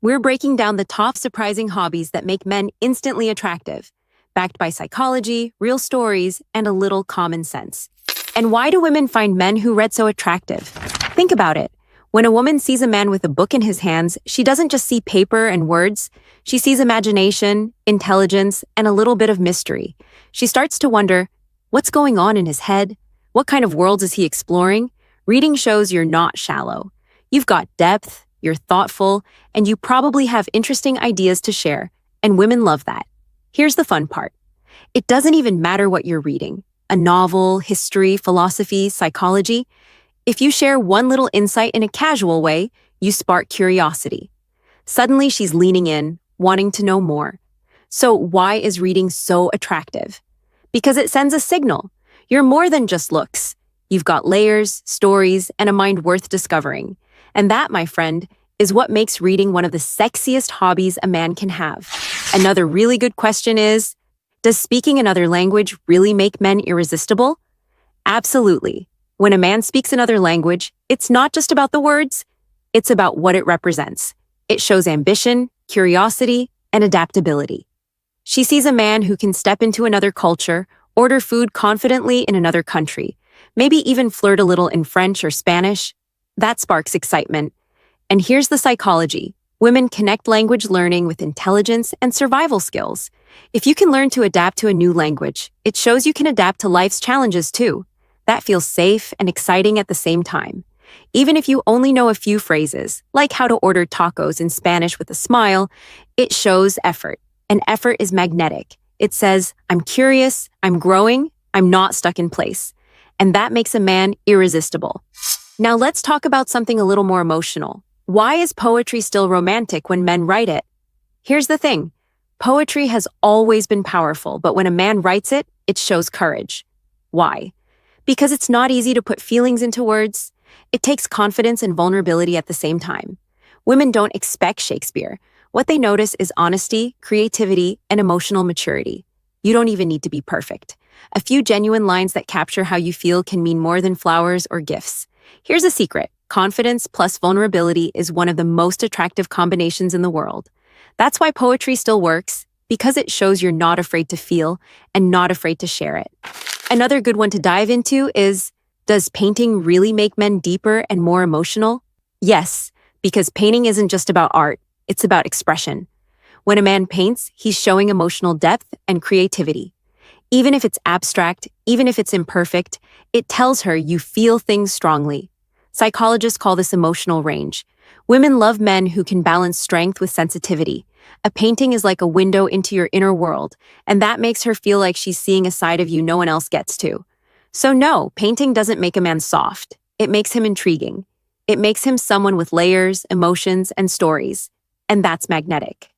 We're breaking down the top surprising hobbies that make men instantly attractive, backed by psychology, real stories, and a little common sense. And why do women find men who read so attractive? Think about it. When a woman sees a man with a book in his hands, she doesn't just see paper and words. She sees imagination, intelligence, and a little bit of mystery. She starts to wonder, what's going on in his head? What kind of worlds is he exploring? Reading shows you're not shallow. You've got depth, you're thoughtful, and you probably have interesting ideas to share, and women love that. Here's the fun part. It doesn't even matter what you're reading. A novel, history, philosophy, psychology. If you share one little insight in a casual way, you spark curiosity. Suddenly she's leaning in, wanting to know more. So why is reading so attractive? Because it sends a signal. You're more than just looks. You've got layers, stories, and a mind worth discovering. And that, my friend, is what makes reading one of the sexiest hobbies a man can have. Another really good question is, does speaking another language really make men irresistible? Absolutely. When a man speaks another language, it's not just about the words, it's about what it represents. It shows ambition, curiosity, and adaptability. She sees a man who can step into another culture, order food confidently in another country, maybe even flirt a little in French or Spanish. That sparks excitement. And here's the psychology. Women connect language learning with intelligence and survival skills. If you can learn to adapt to a new language, it shows you can adapt to life's challenges too. That feels safe and exciting at the same time. Even if you only know a few phrases, like how to order tacos in Spanish with a smile, it shows effort. And effort is magnetic. It says, I'm curious, I'm growing, I'm not stuck in place. And that makes a man irresistible. Now let's talk about something a little more emotional. Why is poetry still romantic when men write it? Here's the thing. Poetry has always been powerful, but when a man writes it, it shows courage. Why? Because it's not easy to put feelings into words. It takes confidence and vulnerability at the same time. Women don't expect Shakespeare. What they notice is honesty, creativity, and emotional maturity. You don't even need to be perfect. A few genuine lines that capture how you feel can mean more than flowers or gifts. Here's a secret. Confidence plus vulnerability is one of the most attractive combinations in the world. That's why poetry still works, because it shows you're not afraid to feel and not afraid to share it. Another good one to dive into is, does painting really make men deeper and more emotional? Yes, because painting isn't just about art, it's about expression. When a man paints, he's showing emotional depth and creativity. Even if it's abstract, even if it's imperfect, it tells her you feel things strongly. Psychologists call this emotional range. Women love men who can balance strength with sensitivity. A painting is like a window into your inner world, and that makes her feel like she's seeing a side of you no one else gets to. So no, painting doesn't make a man soft. It makes him intriguing. It makes him someone with layers, emotions, and stories. And that's magnetic.